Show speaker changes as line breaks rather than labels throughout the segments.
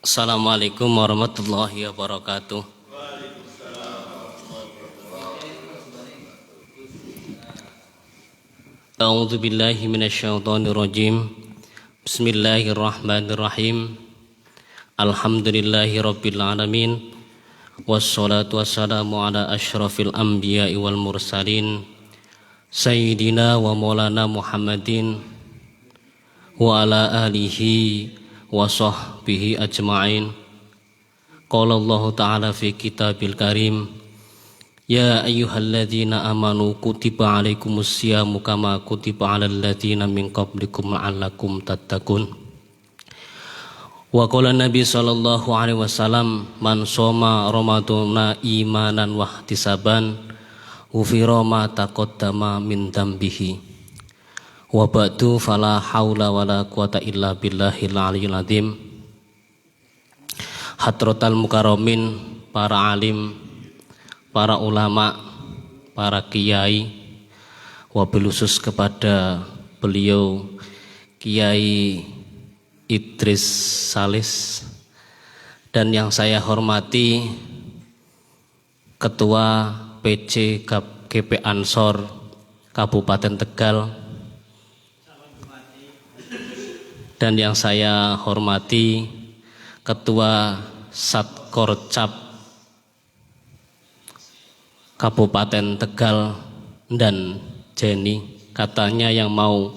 Assalamualaikum warahmatullahi wabarakatuh. A'udzu billahi minasyaitonir rajim. Bismillahirrahmanirrahim. Alhamdulillahirabbil alamin. Wassalatu wassalamu ala asyrafil anbiya'i wal mursalin sayyidina wa maulana Muhammadin wa ala alihi wa sahbihi ajma'in. Qala Allah ta'ala fi kitabil karim, ya ayyuhalladzina amanu kutiba alaikumus syiyamu kama kutiba alal ladzina min qablikum la'allakum tattaqun. Wa qala Nabi sallallahu alaihi wasallam, man shoma ramadhana imanan wa ihtisaban ghufira ma taqaddama min dambihi. Wa ba'du fala haula wala quwata illa billahil aliyyil azim. Hadratal mukarramin, para alim, para ulama, para kiai, wabil khusus kepada beliau Kiai Idris Salis, dan yang saya hormati Ketua PC GP Ansor Kabupaten Tegal, dan yang saya hormati Ketua Satkorcap Kabupaten Tegal dan Jenny, katanya yang mau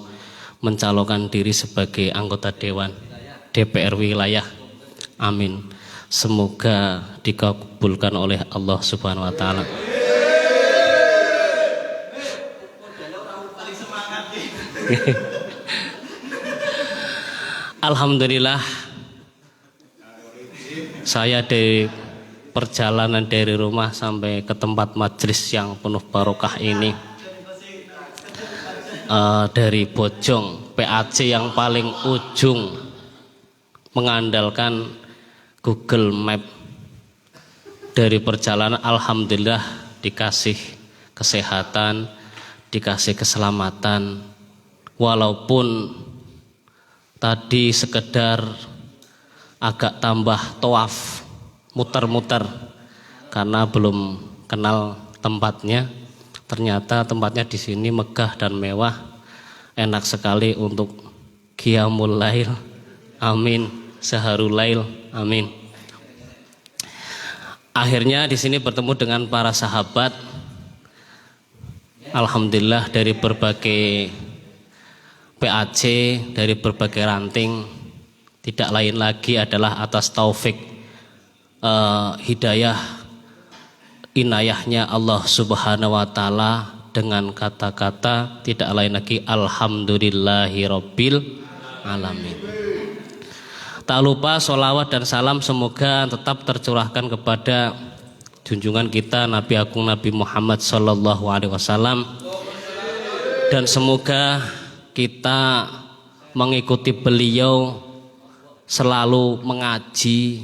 mencalonkan diri sebagai anggota Dewan DPR wilayah. Amin. Semoga dikabulkan oleh Allah Subhanahu wa taala. Alhamdulillah, saya dari perjalanan dari rumah sampai ke tempat majelis yang penuh barokah ini, dari Bojong PAC yang paling ujung, mengandalkan Google Map. Dari perjalanan alhamdulillah dikasih kesehatan, dikasih keselamatan, walaupun tadi sekedar agak tambah tawaf, muter-muter karena belum kenal tempatnya. Ternyata tempatnya di sini megah dan mewah, enak sekali untuk qiyamul lail. Amin. Saharul lail. Amin. Akhirnya di sini bertemu dengan para sahabat. Alhamdulillah dari berbagai PAC, dari berbagai ranting, tidak lain lagi adalah atas taufik hidayah inayahnya Allah Subhanahu wa taala, dengan kata-kata tidak lain lagi alhamdulillahirabbil alamin. Tak lupa sholawat dan salam semoga tetap tercurahkan kepada junjungan kita Nabi Agung Nabi Muhammad sallallahu alaihi wasallam, dan semoga kita mengikuti beliau selalu mengaji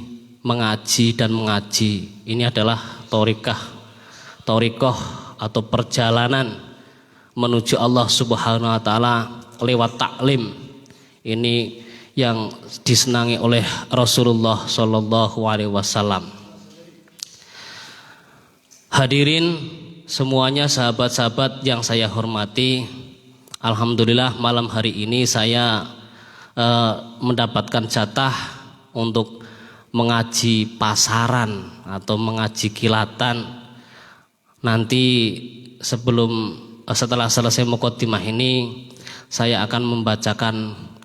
dan mengaji. Ini adalah thoriqah atau perjalanan menuju Allah Subhanahu wa taala lewat taklim. Ini yang disenangi oleh Rasulullah sallallahu alaihi wasallam. Hadirin semuanya, sahabat-sahabat yang saya hormati, alhamdulillah malam hari ini saya mendapatkan jatah untuk mengaji pasaran atau mengaji kilatan. Nanti setelah selesai muqaddimah ini, saya akan membacakan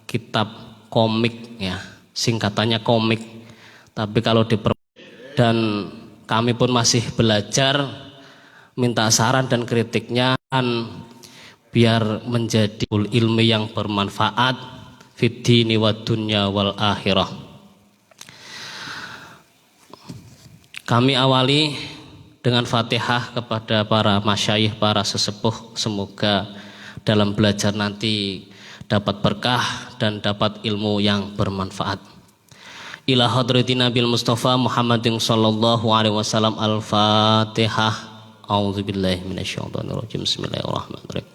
kitab komik, ya, singkatannya komik. Tapi kalau dan kami pun masih belajar, minta saran dan kritiknya biar menjadi ilmu yang bermanfaat fid dini wad dunya wal akhirah. Kami awali dengan Fatihah kepada para masyayikh, para sesepuh. Semoga dalam belajar nanti dapat berkah dan dapat ilmu yang bermanfaat. Ila hadratin Nabil Mustafa Muhammadin sallallahu alaihi wasallam. Al-Fatihah. A'udzubillahi minasyaitonirrajim. Bismillahirrahmanirrahim.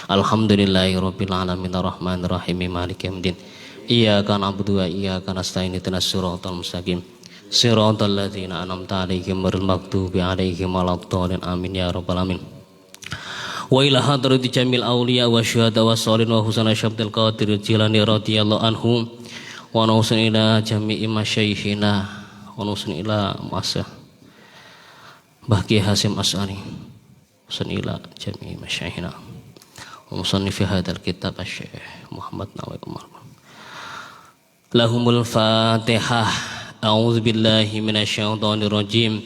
Alhamdulillahirabbil alamin arrahmanirrahim maliki yaumiddin. Iyyaka na'budu wa iyyaka nasta'in ihdinas siratal mustaqim siratal ladzina an'amta 'alaihim ghairil maghdubi 'alaihim waladdallin amin ya rabbal alamin. Wa ila hadrati jamil auliya wa syuhada wa sholin wa husna syabdil qadir jilani radhiyallahu anhu wa nusun ila jami'i masyayikhina wa nusun ila masa Baqi Hasim As'ari nusun ila jami'i masyayikhina wa musannif hadzal kitab asy-syekh Muhammad Nawawi Umar. Lahumul Fatihah. A'udzu billahi minasyaitonir rajim.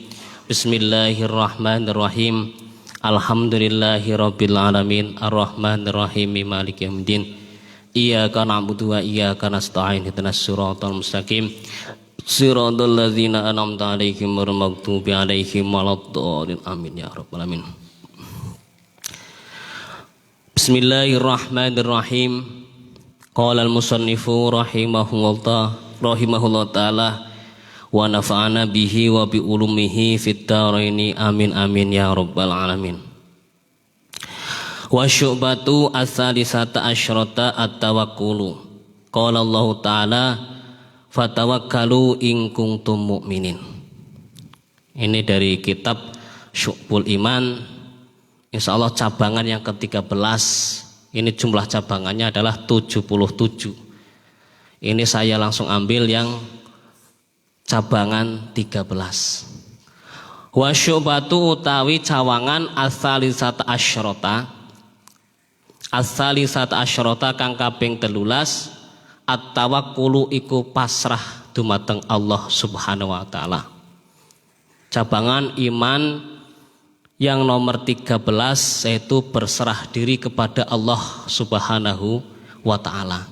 Bismillahirrahmanirrahim. Alhamdulillahi rabbil alamin arrahmanir rahim maliki yaumiddin. Iyyaka na'budu wa iyyaka nasta'in ihdinas siratal mustaqim siratal ladzina an'amta 'alaihim ghairil maghdubi 'alaihim waladdallin amin ya rabbal alamin. Bismillahirrahmanirrahim. Qala al-musannifu rahimahullah ta'ala wa nafa'ana bihi wa bi ulumihi fid dharaini amin amin ya rabbal alamin. Wa syu'batu as-salisata asyrata at-tawakkulu. Qala Allah ta'ala fatawakkalu in kuntum mu'minin. Ini dari kitab Syu'bul Iman, insyaallah cabangan yang ke-13. Ini jumlah cabangannya adalah 77. Ini saya langsung ambil yang cabangan 13. Wa syu'batu utawi cawangan as-salisata asyrata. As-salisata asyrata kang kaping 13 at-tawakkulu iku pasrah dumateng Allah Subhanahu wa taala. Cabangan iman yang nomor 13 yaitu berserah diri kepada Allah Subhanahu wa taala.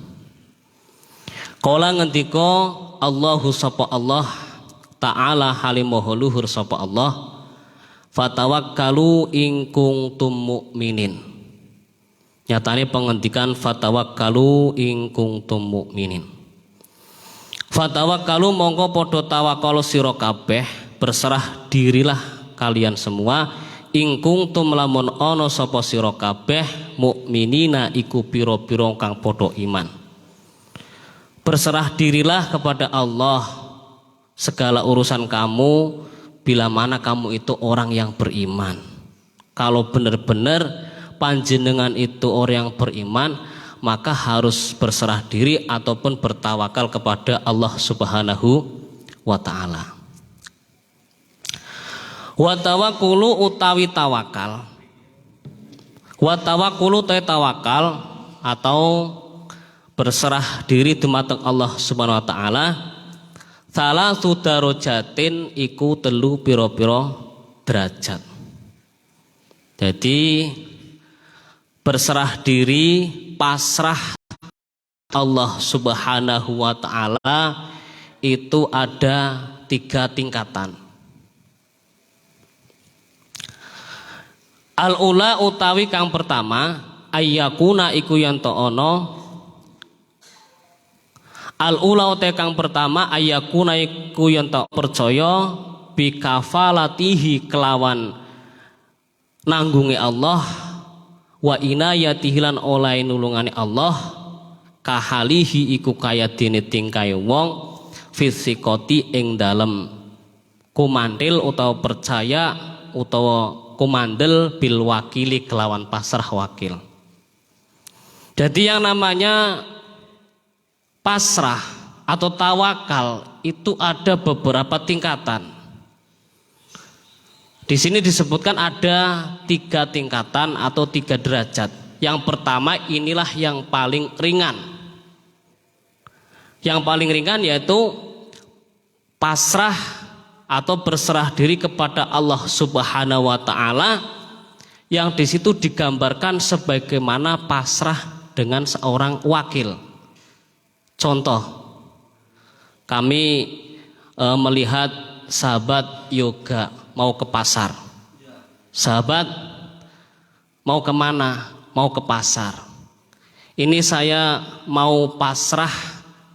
Qala ngendika Allahu sapa Allah taala halimaha luhur sapa Allah fatawakkalu in kuntum mu'minin. Nyatane pengendikan fatawakkalu in kuntum mu'minin. Fatawakkalu mongko padha tawakal sira kabeh, berserah dirilah kalian semua ing kuntum lamun ana sapa sira kabeh mukminina iku pira-pira kang padha iman. Berserah dirilah kepada Allah segala urusan kamu bila mana kamu itu orang yang beriman. Kalau benar-benar panjenengan itu orang yang beriman, maka harus berserah diri ataupun bertawakal kepada Allah Subhanahu wa taala. Wa tawakkulu utawi tawakal. Wa tawakkulu tawakal atau berserah diri dumateng Allah Subhanahu wa taala. Salasu darajatin iku telu pira-pira derajat. Jadi berserah diri, pasrah Allah Subhanahu wa taala itu ada 3 tingkatan. Al-ula utawi kang pertama ayyakuna iku yen to ana. Al-ula utawi kang pertama ayyakuna iku yen to percaya bi kafalatihi kelawan nanggunge Allah wa inayatihi lan oleh nulungane Allah kahalihi iku kaya dene tingkae wong fisikoti ing dalem kumandil utawa percaya utawa kumandel bil wakili kelawan pasrah wakil. Jadi yang namanya pasrah atau tawakal itu ada beberapa tingkatan. Di sini disebutkan ada 3 tingkatan atau 3 derajat. Yang pertama inilah yang paling ringan. Yang paling ringan yaitu pasrah atau berserah diri kepada Allah Subhanahu wa taala, yang di situ digambarkan sebagaimana pasrah dengan seorang wakil. Contoh, kami melihat sahabat yoga mau ke pasar. Sahabat mau kemana? Mau ke pasar. Ini saya mau pasrah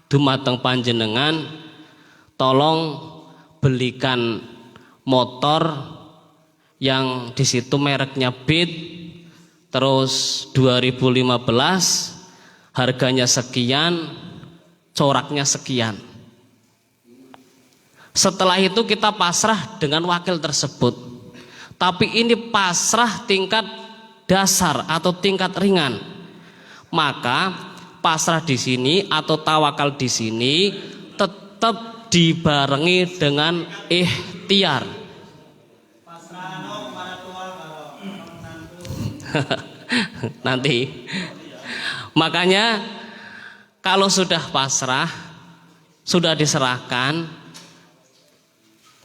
dumateng panjenengan, tolong belikan motor yang di situ mereknya Beat, terus 2015 harganya sekian, coraknya sekian. Setelah itu kita pasrah dengan wakil tersebut. Tapi ini pasrah tingkat dasar atau tingkat ringan. Maka pasrah di sini atau tawakal di sini tetap dibarengi dengan ikhtiar. Nanti. Makanya kalau sudah pasrah, sudah diserahkan,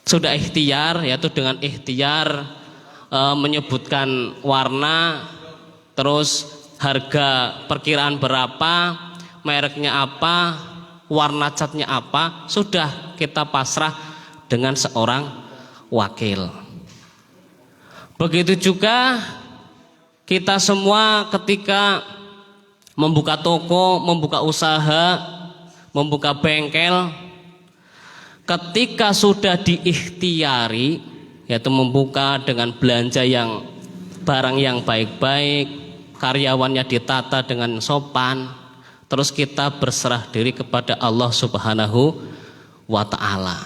sudah ikhtiar, yaitu dengan ikhtiar menyebutkan warna, terus harga perkiraan berapa, mereknya apa, warna catnya apa, sudah kita pasrah dengan seorang wakil. Begitu juga kita semua ketika membuka toko, membuka usaha, membuka bengkel, ketika sudah diikhtiari, yaitu membuka dengan belanja yang barang yang baik-baik, karyawannya ditata dengan sopan, terus kita berserah diri kepada Allah Subhanahu wa ta'ala.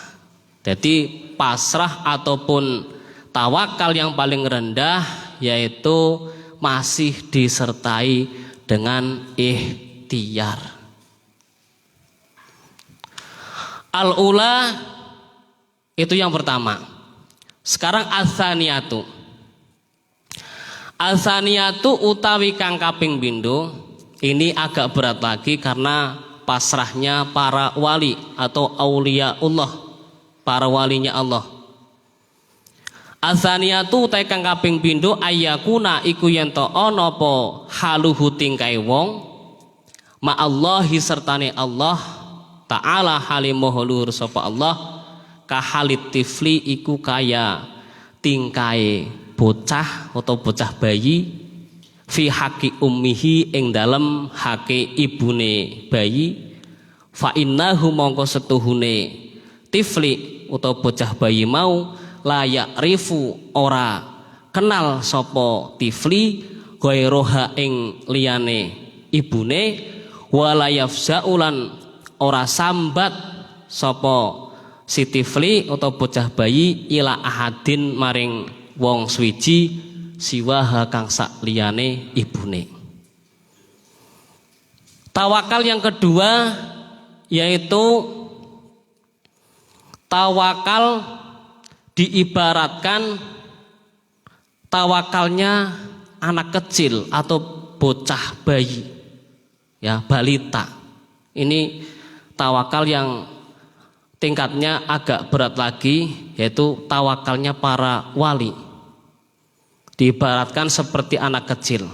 Jadi pasrah ataupun tawakal yang paling rendah yaitu masih disertai dengan ikhtiar. Al-ula itu yang pertama. Sekarang al-thaniyatu. Al-thaniyatu utawi kang kaping pindho, ini agak berat lagi karena pasrahnya para wali atau auliaullah, para walinya Allah. Al-thaniyatu utawi kang kaping pindho ayakuna iku yen to ana apa haluhu tingkai wong ma'allahi sertane Allah ta'ala halimuhu luhur sapa Allah kahalit tifli iku kaya tingkai bocah atau bocah bayi fi haqi ummihi ing dalem hake ibune bayi fa innahu mongko setuhune tifli atau bocah bayi mau layak rifu ora kenal sapa tifli ghairoha ing liyane ibune wala yafzaulan ora sambat sapa si tifli atau bocah bayi ila ahadin maring wong swiji siwaha kang sak liyane ibune. Tawakal yang kedua yaitu tawakal diibaratkan tawakalnya anak kecil atau bocah bayi, ya balita. Ini tawakal yang tingkatnya agak berat lagi, yaitu tawakalnya para wali. Diibaratkan seperti anak kecil,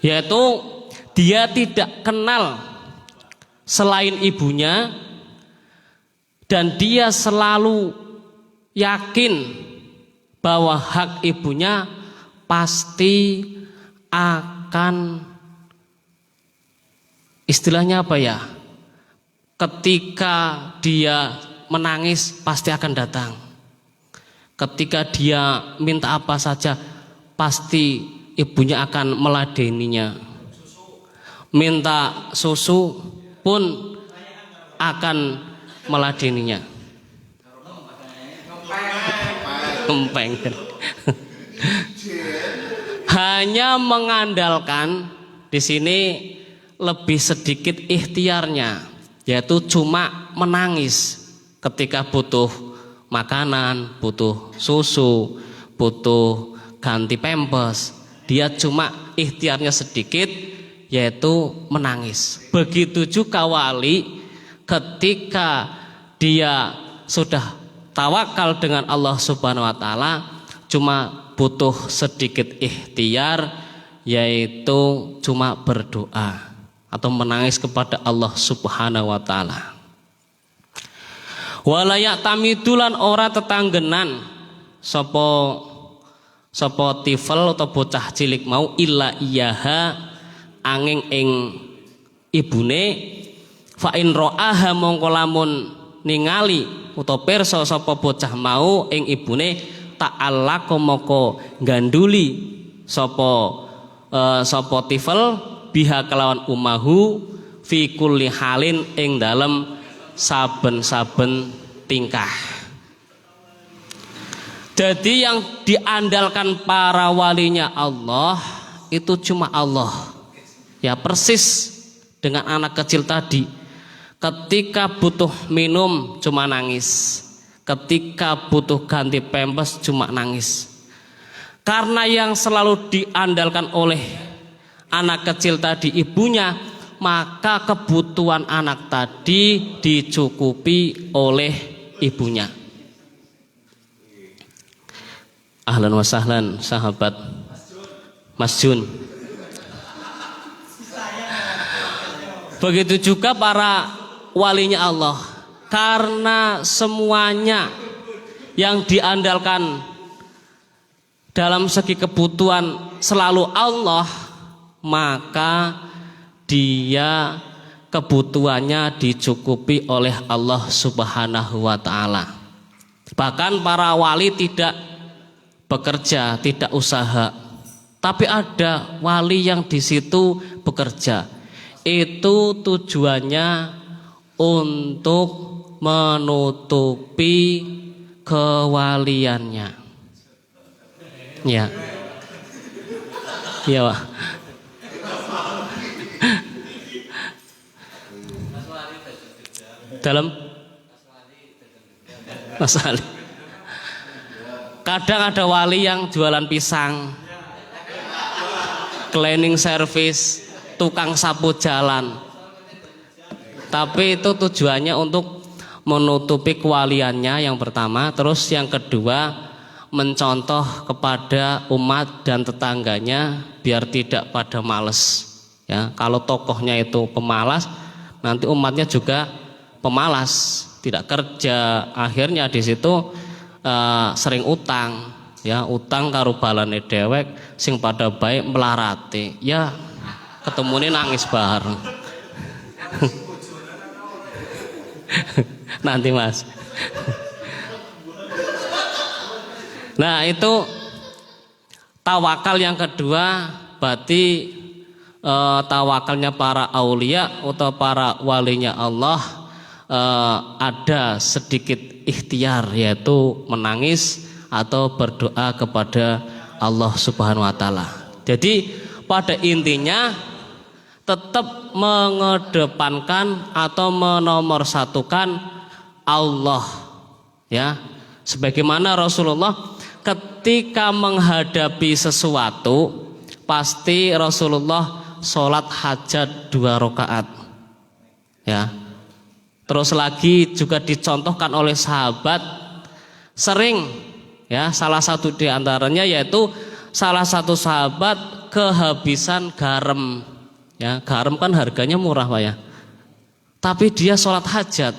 yaitu dia tidak kenal selain ibunya dan dia selalu yakin bahwa hak ibunya pasti akan, istilahnya apa ya, ketika dia menangis pasti akan datang. Ketika dia minta apa saja pasti ibunya akan meladeninya. Minta susu pun akan meladeninya. Empeng. Hanya mengandalkan di sini lebih sedikit ikhtiarnya, yaitu cuma menangis ketika butuh makanan, butuh susu, butuh ganti pampers. Dia cuma ikhtiarnya sedikit, yaitu menangis. Begitu juga wali ketika dia sudah tawakal dengan Allah Subhanahu wa taala, cuma butuh sedikit ikhtiar, yaitu cuma berdoa atau menangis kepada Allah Subhanahu wa taala. Walayak tamidulan ora tetanggenan sapa tifel atau bocah cilik mau illa iyaha angin ing ibune fa in ra'aha mongko lamun ningali utawa pirsa sapa bocah mau ing ibune ta'allaqo moko ganduli sapa tifel biha kelawan umahu fi kulli halin ing dalem saben-saben tingkah. Jadi yang diandalkan para walinya Allah itu cuma Allah. Ya persis dengan anak kecil tadi. Ketika butuh minum cuma nangis. Ketika butuh ganti pempes cuma nangis. Karena yang selalu diandalkan oleh anak kecil tadi ibunya, maka kebutuhan anak tadi dicukupi oleh ibunya. Ahlan wa sahlan sahabat Mas Jun. Begitu juga para walinya Allah, karena semuanya yang diandalkan dalam segi kebutuhan selalu Allah, maka dia kebutuhannya dicukupi oleh Allah Subhanahu wa ta'ala. Bahkan para wali tidak bekerja, tidak usaha, tapi ada wali yang di situ bekerja. Itu tujuannya untuk menutupi kewaliannya. Ya, iya Pak. Dalam Mas Ali. Kadang ada wali yang jualan pisang, cleaning service, tukang sapu jalan. Tapi itu tujuannya untuk menutupi kewaliannya yang pertama. Terus yang kedua, mencontoh kepada umat dan tetangganya biar tidak pada males. Ya, kalau tokohnya itu pemalas, nanti umatnya juga pemalas, tidak kerja. Akhirnya di situ sering utang, ya utang karo balane dewek sing pada baik melarati, ya ketemune nangis bareng. Nanti Mas. Nah itu tawakal yang kedua, berarti tawakalnya para aulia atau para walinya Allah ada sedikit ikhtiar, yaitu menangis atau berdoa kepada Allah Subhanahu wa ta'ala. Jadi pada intinya tetap mengedepankan atau menomorsatukan Allah, ya. Sebagaimana Rasulullah ketika menghadapi sesuatu pasti Rasulullah sholat hajat 2 rakaat, ya. Terus lagi juga dicontohkan oleh sahabat sering, ya, salah satu di antaranya yaitu salah satu sahabat kehabisan garam, ya. Garam kan harganya murah Pak ya, tapi dia sholat hajat.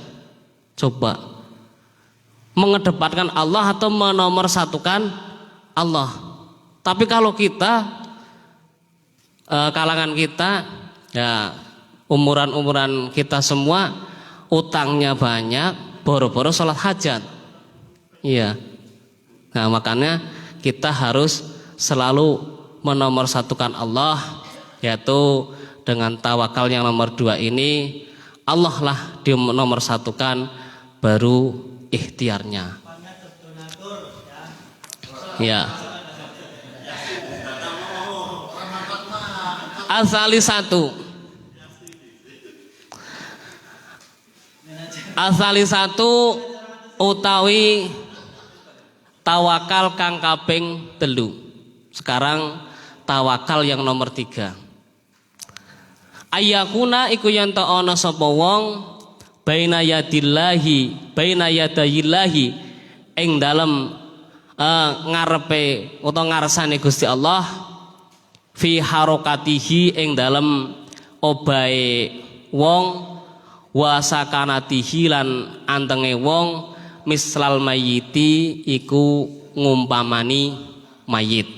Coba mengedepankan Allah atau menomorsatukan Allah. Tapi kalau kita kalangan kita, ya umuran-umuran kita semua utangnya banyak, boro-boro sholat hajat. Iya. Nah makanya kita harus selalu menomorsatukan Allah, yaitu dengan tawakal yang nomor 2 ini. Allah lah dinomorsatukan, baru ikhtiarnya. Ya. Asali satu utawi tawakal kang kaping 3. Sekarang tawakal yang nomor 3. Ayakuna iku yen ta ana sapa wong baina yadillahi ing dalem ngarepe utawa ngarsane Gusti Allah, fi harokatihi ing dalem obahe wong, wa sakanatihi lan antenge wong, mislal mayiti iku ngumpamani mayit.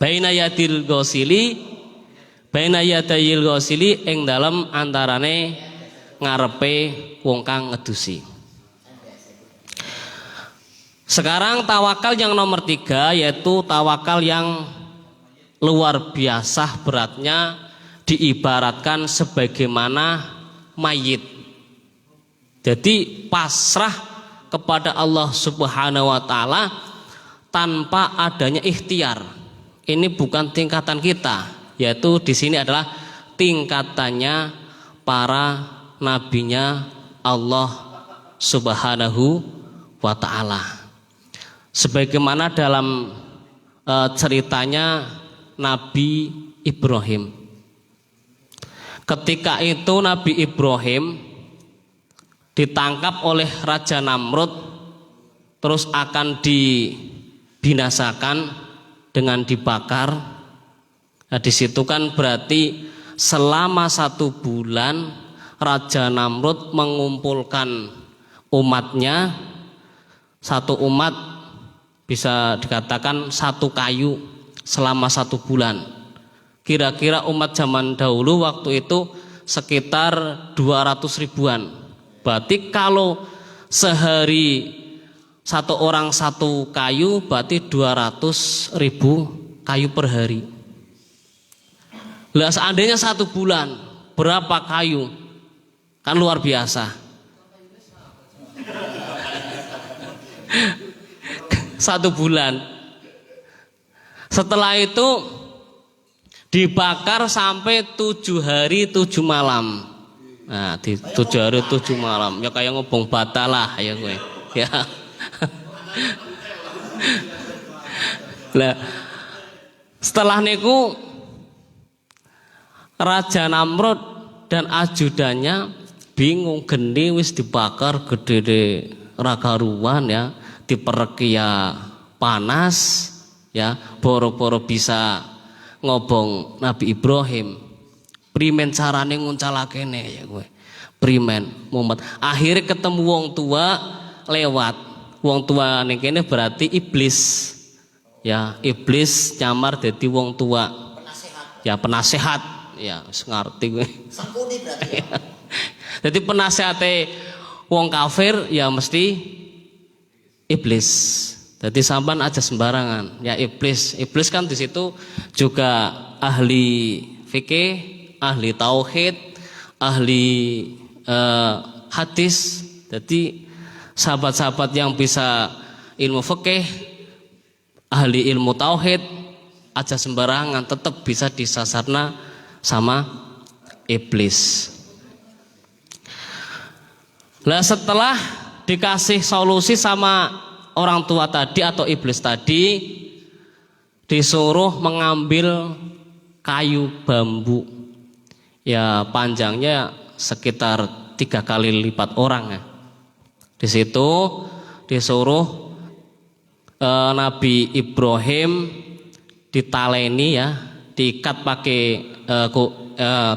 Baina yadil ghosili ing dalem antarane ngarepe wong kang ngedusi. Sekarang tawakal yang nomor 3, yaitu tawakal yang luar biasa beratnya diibaratkan sebagaimana mayit. Jadi pasrah kepada Allah Subhanahu wa taala tanpa adanya ikhtiar. Ini bukan tingkatan kita, yaitu di sini adalah tingkatannya para nabinya Allah Subhanahu wa taala. Sebagaimana dalam ceritanya Nabi Ibrahim. Ketika itu Nabi Ibrahim ditangkap oleh Raja Namrud, terus akan dibinasakan dengan dibakar. Nah, di situ kan berarti selama 1 bulan Raja Namrud mengumpulkan umatnya, satu umat bisa dikatakan 1 kayu selama 1 bulan. Kira-kira umat zaman dahulu waktu itu sekitar 200 ribuan. Berarti kalau sehari 1 orang 1 kayu, berarti 200 ribu kayu per hari. Lah seandainya 1 bulan, berapa kayu? Kan luar biasa. 1 bulan. Setelah itu dibakar sampai 7 hari 7 malam. Nah, di 7 hari 7 malam ya kayak ngobong bata lah ya gue. Ya. Lah setelah niku Raja Namrud dan ajudannya bingung, geni wis dibakar gede ragaruan ya, dipereki ya panas ya, boro-boro bisa ngobong Nabi Ibrahim. Primen carane nguncalakene ya gue. Primen mumet. Akhirnya ketemu wong tua lewat. Wong tua ning kene berarti iblis. Ya, iblis nyamar dadi wong tua. Penasehat. Ya, penasehat. Ya, wis ngerti gue. Sangkuni berarti. Ya. Jadi penasehate wong kafir ya mesti iblis. Jadi sampan aja sembarangan. Ya iblis. Iblis kan di situ juga ahli fikih, ahli tauhid, ahli hadis. Jadi sahabat-sahabat yang bisa ilmu fikih, ahli ilmu tauhid aja sembarangan tetap bisa disasarna sama iblis. Lah setelah dikasih solusi sama orang tua tadi atau iblis tadi, disuruh mengambil kayu bambu. Ya panjangnya sekitar 3 kali lipat orang ya. Di situ disuruh Nabi Ibrahim ditaleni ya, diikat pakai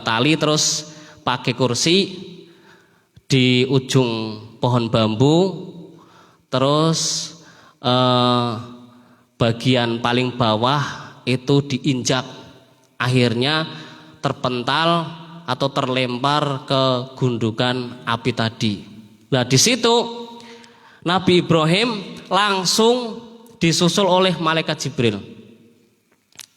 tali, terus pakai kursi di ujung pohon bambu, terus bagian paling bawah itu diinjak, akhirnya terpental atau terlempar ke gundukan api tadi. Nah di situ Nabi Ibrahim langsung disusul oleh malaikat Jibril.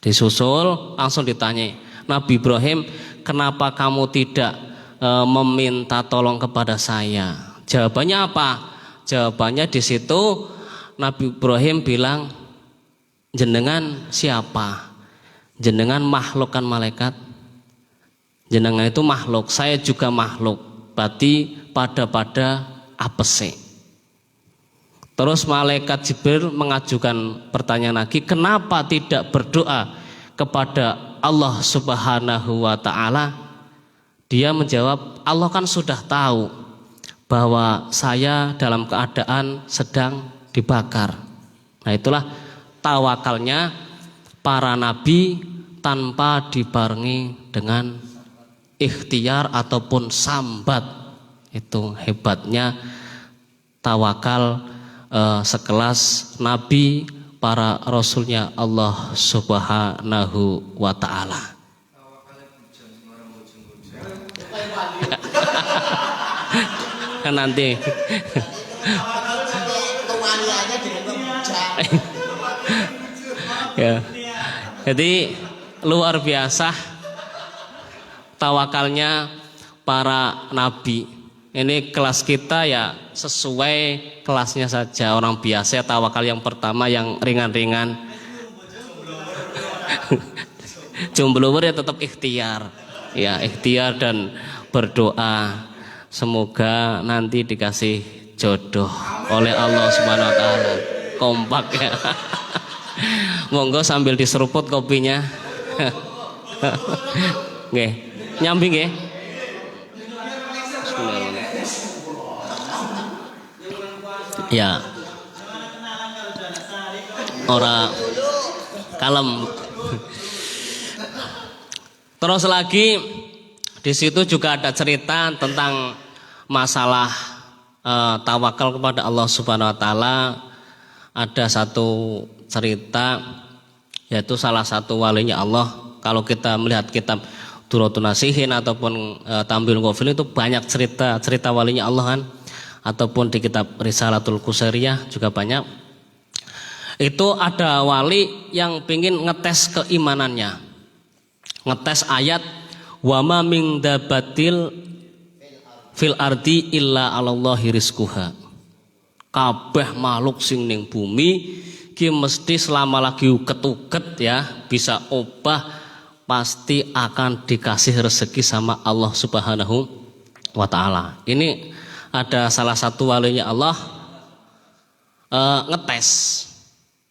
Disusul langsung ditanya, Nabi Ibrahim, kenapa kamu tidak meminta tolong kepada saya? Jawabannya apa? Jawabannya di situ Nabi Ibrahim bilang, jenengan siapa? Jenengan makhluk kan malaikat? Jenengan itu makhluk, saya juga makhluk. Berarti pada apese. Terus malaikat Jibril mengajukan pertanyaan lagi, kenapa tidak berdoa kepada Allah Subhanahu wa taala? Dia menjawab, Allah kan sudah tahu bahwa saya dalam keadaan sedang dibakar. Nah itulah tawakalnya para nabi tanpa dibarengi dengan ikhtiar ataupun sambat. Itu hebatnya tawakal sekelas nabi, para rasulnya Allah Subhanahu wa ta'ala. Nanti ya. Jadi luar biasa tawakalnya para nabi. Ini kelas kita ya sesuai kelasnya saja, orang biasa tawakal yang pertama yang ringan-ringan. Jomblo ya tetap ikhtiar. Ya, ikhtiar dan berdoa semoga nanti dikasih jodoh oleh Allah Subhanahu wa taala. Kompak ya. Monggo sambil diseruput kopinya. Nggih, nyambi nggih. Ya. Ora kalem. Terus lagi di situ juga ada cerita tentang masalah tawakal kepada Allah Subhanahu wa taala. Ada satu cerita yaitu salah satu walinya Allah. Kalau kita melihat kitab Duratun Nasihin ataupun Tambil Ghafil itu banyak cerita walinya Allah kan, ataupun di kitab Risalatul Qusairiyah juga banyak. Itu ada wali yang pingin ngetes keimanannya. Ngetes ayat wa ma min dabatil fil ardi illa 'alallahi rizquha. Kabeh makhluk sing ning bumi ki mesti selama lagi uget-uget ya, bisa obah pasti akan dikasih rezeki sama Allah Subhanahu wa taala. Ini ada salah satu walinya Allah ngetes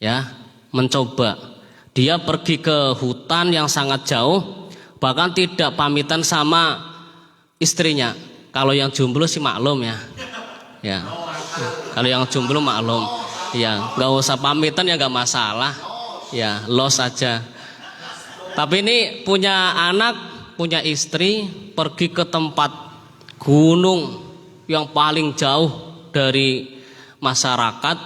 ya, mencoba. Dia pergi ke hutan yang sangat jauh, bahkan tidak pamitan sama istrinya. Kalau yang jomblo sih maklum ya. Ya. Kalau yang jomblo maklum. Ya, nggak usah pamitan ya nggak masalah. Ya, los saja. Tapi ini punya anak, punya istri, pergi ke tempat gunung yang paling jauh dari masyarakat,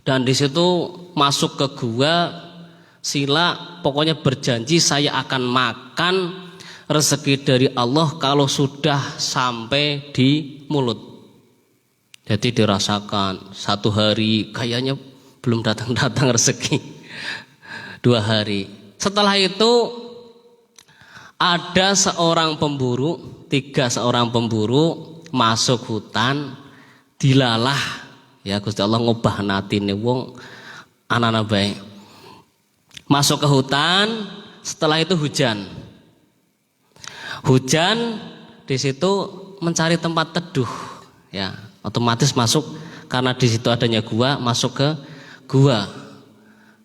dan di situ masuk ke gua. Sila pokoknya berjanji saya akan makan rezeki dari Allah kalau sudah sampai di mulut. Jadi dirasakan 1 hari kayaknya belum datang rezeki. 2 hari. Setelah itu ada seorang pemburu, 3 seorang pemburu masuk hutan, dilalah ya Gusti Allah ngubah natine wong anak-anak baik. Masuk ke hutan, setelah itu hujan. Hujan di situ mencari tempat teduh, ya otomatis masuk karena di situ adanya gua, masuk ke gua.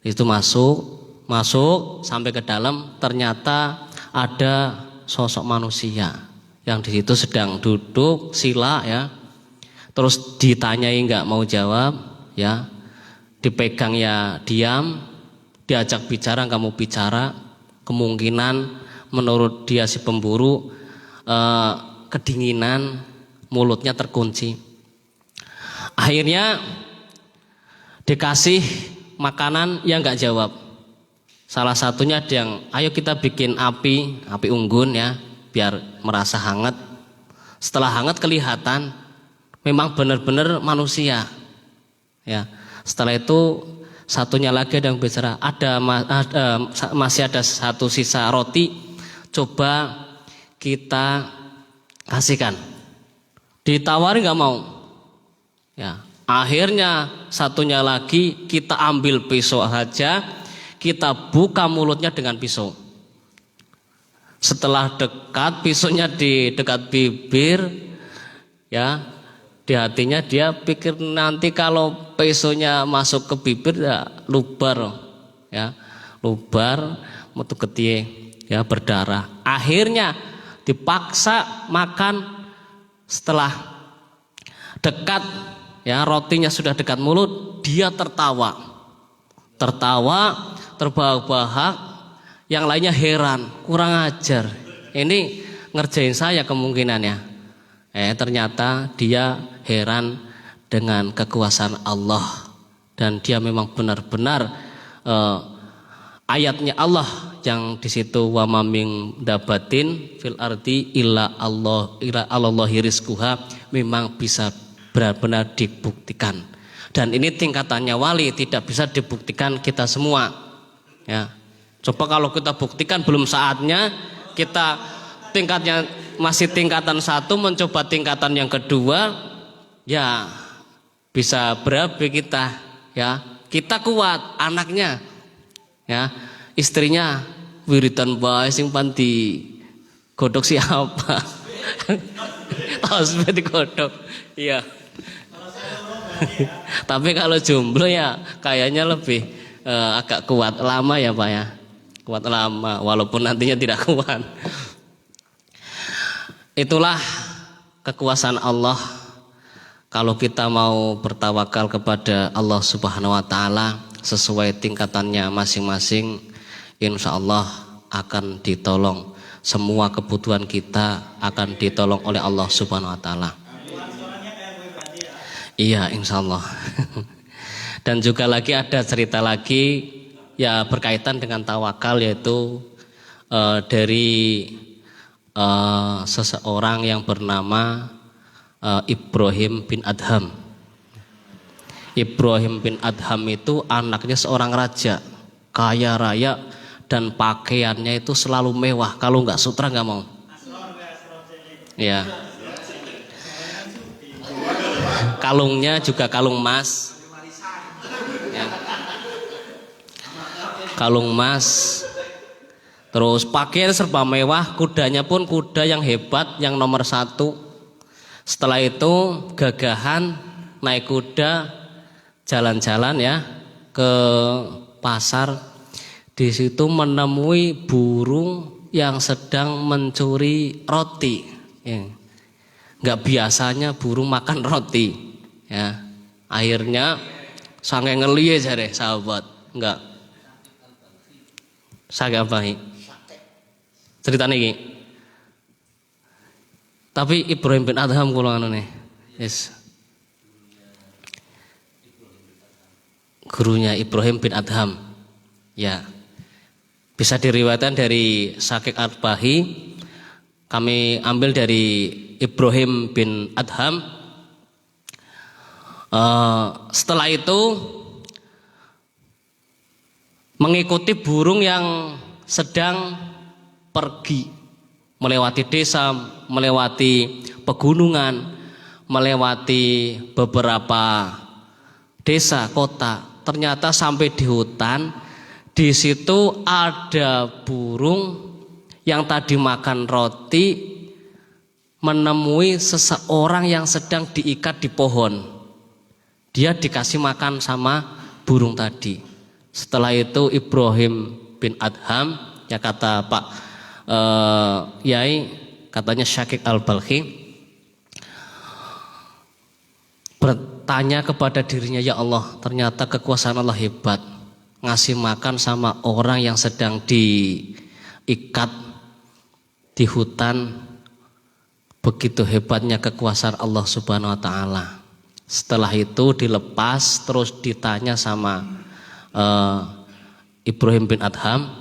Itu masuk sampai ke dalam, ternyata ada sosok manusia yang di situ sedang duduk sila ya. Terus ditanyai nggak mau jawab, ya dipegang ya diam. Diajak bicara nggak mau bicara, kemungkinan menurut dia si pemburu kedinginan, mulutnya terkunci. Akhirnya dikasih makanan yang nggak jawab. Salah satunya ada yang ayo kita bikin api unggun ya biar merasa hangat. Setelah hangat kelihatan memang benar-benar manusia ya. Setelah itu satunya lagi ada yang bicara, masih ada satu sisa roti, coba kita kasihkan. Ditawari nggak mau. Ya, akhirnya satunya lagi kita ambil pisau saja, kita buka mulutnya dengan pisau. Setelah dekat pisaunya di dekat bibir, ya. Di hatinya dia pikir nanti kalau pisaunya masuk ke bibir ya lubar metu ketie ya berdarah. Akhirnya dipaksa makan. Setelah dekat ya rotinya sudah dekat mulut, dia tertawa terbahak-bahak, yang lainnya heran, kurang ajar ini ngerjain saya kemungkinannya. Ternyata dia heran dengan kekuasaan Allah, dan dia memang benar-benar ayatnya Allah yang di situ wa maming dabatin fil ardi illa Allahi rizquha memang bisa benar-benar dibuktikan, dan ini tingkatannya wali tidak bisa dibuktikan kita semua ya. Coba kalau kita buktikan belum saatnya kita tingkatnya masih tingkatan 1 mencoba tingkatan yang kedua, ya bisa berabe kita, ya. Kita kuat, anaknya, ya, istrinya wiridan bae sing panti godhok siapa? Tasbih digodhok. Iya. Tapi kalau jomblo ya kayaknya lebih agak kuat lama ya Pak ya. Kuat lama walaupun nantinya tidak kuat. Itulah kekuasaan Allah. Kalau kita mau bertawakal kepada Allah Subhanahu wa taala sesuai tingkatannya masing-masing, insya Allah akan ditolong. Semua kebutuhan kita akan ditolong oleh Allah Subhanahu wa taala. Iya, insya Allah. Dan juga lagi ada cerita lagi ya berkaitan dengan tawakal, yaitu dari seseorang yang bernama Ibrahim bin Adham. Ibrahim bin Adham itu anaknya seorang raja, kaya raya, dan pakaiannya itu selalu mewah. Kalau nggak sutra nggak mau. Ya. Kalungnya juga kalung emas. Ya. Kalung emas. Terus pakaian serba mewah, kudanya pun kuda yang hebat, yang nomor 1. Setelah itu gagahan naik kuda jalan-jalan ya ke pasar. Di situ menemui burung yang sedang mencuri roti. Ya. Nggak biasanya burung makan roti. Ya. Akhirnya sange ngeliye jare sahabat. Enggak. Sange apa ini? Ceritanya ini. Tapi Ibrahim bin Adham kula anune. Yes. Gurunya Ibrahim bin Adham. Ya. Bisa diriwayatkan dari Syakik Arbahi. Kami ambil dari Ibrahim bin Adham. Setelah itu mengikuti burung yang sedang pergi melewati desa, melewati pegunungan, melewati beberapa desa, kota. Ternyata sampai di hutan, di situ ada burung yang tadi makan roti menemui seseorang yang sedang diikat di pohon. Dia dikasih makan sama burung tadi. Setelah itu Ibrahim bin Adham, ya kata Pak Yai, katanya Syakik Al-Balkhi, bertanya kepada dirinya, ya Allah, ternyata kekuasaan Allah hebat, ngasih makan sama orang yang sedang diikat di hutan. Begitu hebatnya kekuasaan Allah Subhanahu wa taala. Setelah itu dilepas, terus ditanya sama Ibrahim bin Adham.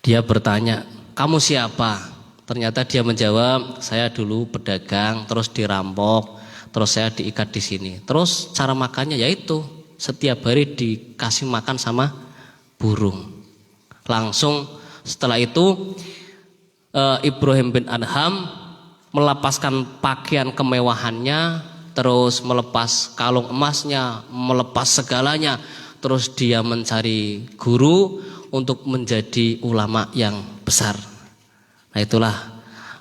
Dia bertanya, kamu siapa? Ternyata dia menjawab, saya dulu pedagang, terus dirampok, terus saya diikat di sini. Terus cara makannya yaitu setiap hari dikasih makan sama burung. Langsung setelah itu Ibrahim bin Adham melepaskan pakaian kemewahannya, terus melepas kalung emasnya, melepas segalanya, terus dia mencari guru untuk menjadi ulama yang besar. Nah, itulah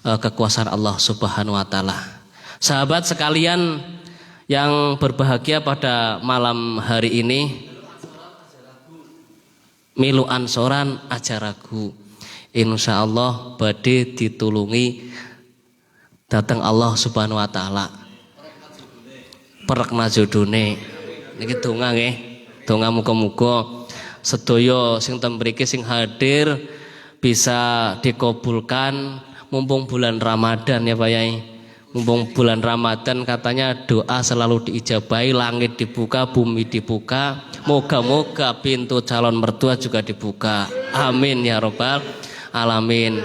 kekuasaan Allah Subhanahu wa taala. Sahabat sekalian yang berbahagia pada malam hari ini, milu ansoran aja ragu. Insya Allah badhe ditulungi datang Allah Subhanahu wa taala. Perekna jodone. Niki donga nggih. Donga muga-muga sedaya sing ten mriki sing hadir bisa dikabulkan mumpung bulan Ramadan ya Pak Yai. Mumpung bulan Ramadan katanya doa selalu diijabahi, langit dibuka, bumi dibuka. Moga-moga pintu calon mertua juga dibuka. Amin ya robbal alamin.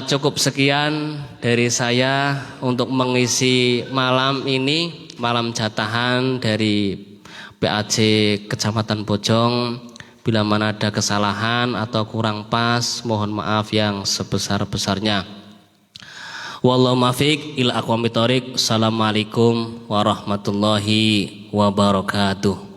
Cukup sekian dari saya untuk mengisi malam ini, malam jatahan dari PAJ Kecamatan Bojong Bila mana ada kesalahan atau kurang pas, mohon maaf yang sebesar-besarnya. Wallahu muwaffiq ila aqwamit thoriq. Assalamualaikum warahmatullahi wabarakatuh.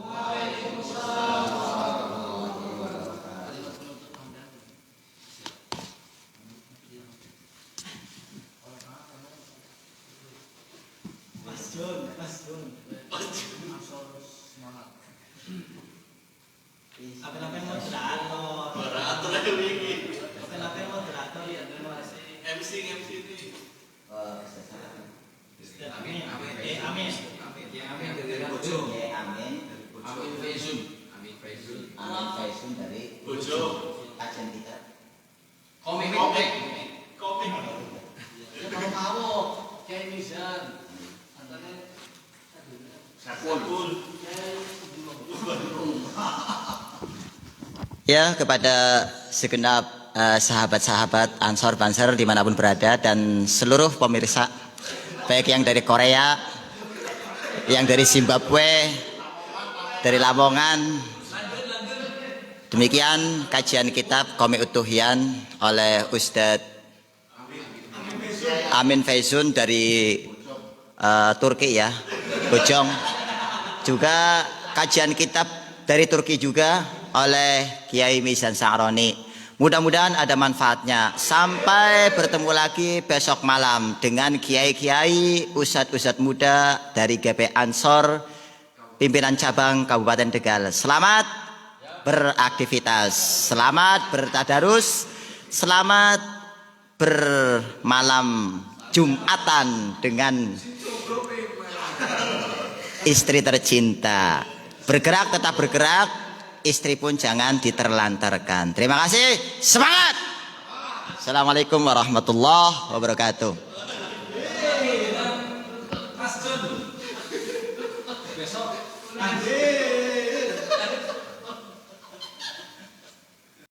Ya, kepada segenap sahabat-sahabat Ansor Banser dimanapun berada dan seluruh pemirsa, baik yang dari Korea, yang dari Zimbabwe, dari Lamongan. Demikian kajian kitab Komik Utuhian oleh Ustadz Amin Faizun dari Turki ya, Bojong. Juga kajian kitab dari Turki juga oleh Kiai Mizan Sa'roni. Mudah-mudahan ada manfaatnya. Sampai bertemu lagi besok malam dengan kiai-kiai, ustadz-ustadz muda dari GP Ansor, pimpinan cabang Kabupaten Tegal. Selamat beraktivitas, selamat bertadarus, selamat bermalam Jumatan dengan istri tercinta. Bergerak, tetap bergerak. Istri pun jangan diterlantarkan. Terima kasih. Semangat. Assalamualaikum warahmatullahi wabarakatuh. Besok